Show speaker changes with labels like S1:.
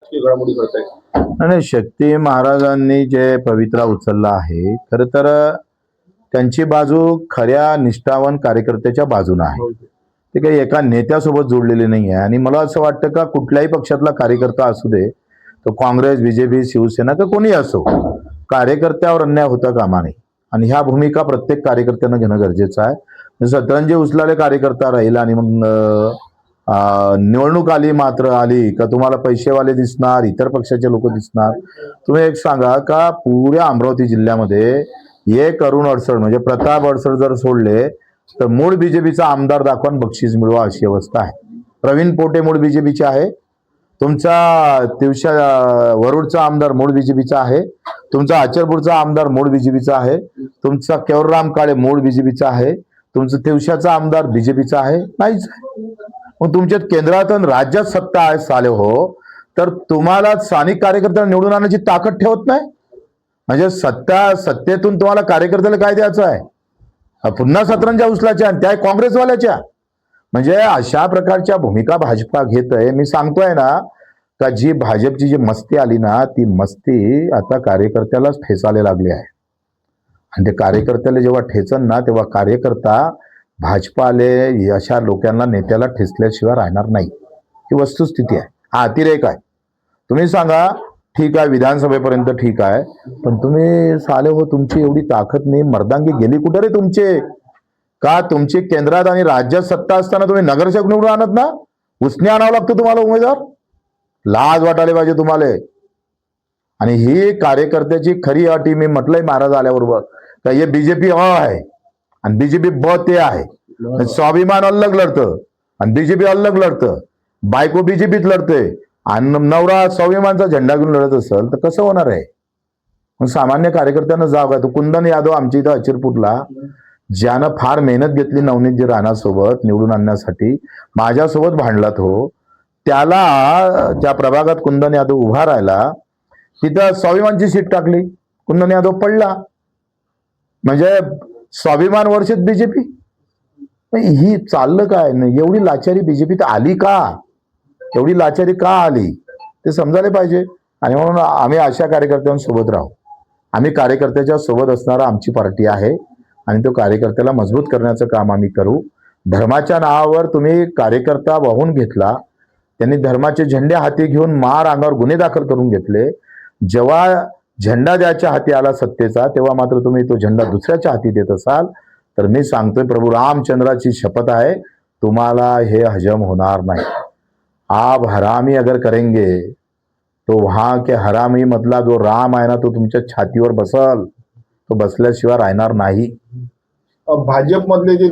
S1: राजकीय घडामोडी घडतायत?
S2: आणि शक्ती महाराजांनी जे पवित्रा उचलला आहे, खरं तर त्यांची बाजू खऱ्या निष्ठावान कार्यकर्त्याच्या बाजूने आहे. ते काही एका नेत्यासोबत जोडलेले नाही आहे. आणि मला असं वाटतं का कुठल्याही पक्षातला कार्यकर्ता असू दे, तो काँग्रेस, बीजेपी, शिवसेना का कोणी असो, कार्यकर्त्यावर अन्याय होता कामा नये. आणि ह्या भूमिका प्रत्येक कार्यकर्त्यानं घेणं गरजेचं आहे. सतरंजी उचलाले कार्यकर्ता राहील आणि मग निवडणूक आली का तुम्हाला पैसेवाले दिसणार, इतर पक्षाचे लोक दिसणार. तुम्ही एक सांगा का पुऱ्या अमरावती जिल्ह्यामध्ये एक अरुण अडसड म्हणजे प्रताप अडसड जर सोडले तर मूळ बीजेपीचा आमदार दाखवून बक्षीस मिळवा अशी अवस्था आहे. प्रवीण पोटे मूळ बीजेपीचे आहे, तुमचा तिवशा वरुडचा आमदार मूळ बीजेपीचा आहे, तुमचा आचरपूरचा आमदार मूळ बीजेपीचा आहे, तुमचा केवरराम काळे मूळ बीजेपीचा आहे, तुमचा तिवशाचा आमदार बीजेपीचा आहे नाहीच. मग तुमच्या केंद्रात आणि राज्यात सत्ता आहे साले हो, तर तुम्हाला स्थानिक कार्यकर्त्यांना निवडून आणण्याची ताकद ठेवत नाही. म्हणजे सत्तेतून तुम्हाला कार्यकर्त्याला काय द्यायचं आहे? पुन्हा सतरंजा उचलाच्या आणि त्या काँग्रेसवाल्याच्या. म्हणजे अशा प्रकारच्या भूमिका भाजपा घेत आहे. मी सांगतोय ना का जी भाजपची जी मस्ती आली ना, ती मस्ती आता कार्यकर्त्यालाच ठेचायला लागली आहे. आणि ते कार्यकर्त्याला जेव्हा ठेचन ना, तेव्हा कार्यकर्ता भाजपाले अशा लोकांना नेत्याला ठेचल्याशिवाय राहणार नाही. ही वस्तुस्थिती आहे. हा अतिरेक आहे. तुम्ही सांगा ठीक आहे, विधानसभेपर्यंत ठीक आहे, पण तुम्ही साले हो तुमची एवढी ताकद नाही, मर्दांगी गेली कुठे रे तुमचे? का तुमची केंद्रात आणि राज्यात सत्ता असताना तुम्ही नगरसेवक निवडून आणत ना, उसने आणावं लागतं तुम्हाला उमेदवार. लाज वाटायला पाहिजे तुम्हाला. आणि ही कार्यकर्त्याची खरी अटी मी म्हटलंय महाराज आल्याबरोबर का हे बीजेपी अ आहे आणि बीजेपी ब ते आहे. स्वाभिमान अलग लढतं आणि बीजेपी अलग लढतं. बायको बीजेपीत लढते आणि नवरा स्वाभिमानचा झेंडा घेऊन लढत असेल तर कसं होणार आहे? मग सामान्य कार्यकर्त्यांना जावं का? तो कुंदन यादव आमच्या इथं अचिरपूरला, ज्यानं फार मेहनत घेतली नवनीतजी राणासोबत निवडून आणण्यासाठी, माझ्यासोबत भांडला तो, त्याला त्या प्रभागात कुंदन यादव उभा राहिला, तिथं स्वाभिमानची सीट टाकली, कुंदन यादव पडला. म्हणजे स्वाभिमान वर्षित बीजेपी. ही चाललं काय? एवढी लाचारी बीजेपीत आली का? एवढी लाचारी का आली ते समजायला पाहिजे. आणि म्हणून आम्ही अशा कार्यकर्त्यांसोबत राहू. आम्ही कार्यकर्त्याच्या सोबत असणारा आमची पार्टी आहे आणि तो कार्यकर्त्याला मजबूत करण्याचं काम आम्ही करू. धर्माच्या नावावर तुम्ही कार्यकर्ता वाहून घेतला, त्यांनी धर्माचे झेंडे हाती घेऊन मार अंगावर गुन्हे दाखल करून घेतले. जेव्हा झेंडा द्यायच्या हाती आला सत्तेचा, तेव्हा मात्र तुम्ही तो झेंडा दुसऱ्याच्या हाती देत असाल तर मी सांगतोय प्रभू रामचंद्राची शपथ आहे, तुम्हाला हे हजम होणार नाही. आप हरामी अगर करेंगे तो वहां के हरामी मधला जो राम आहे ना, तो तुमच्या छातीवर बसल, तो बसल्याशिवाय राहणार नाही.
S1: भाजपमधले जे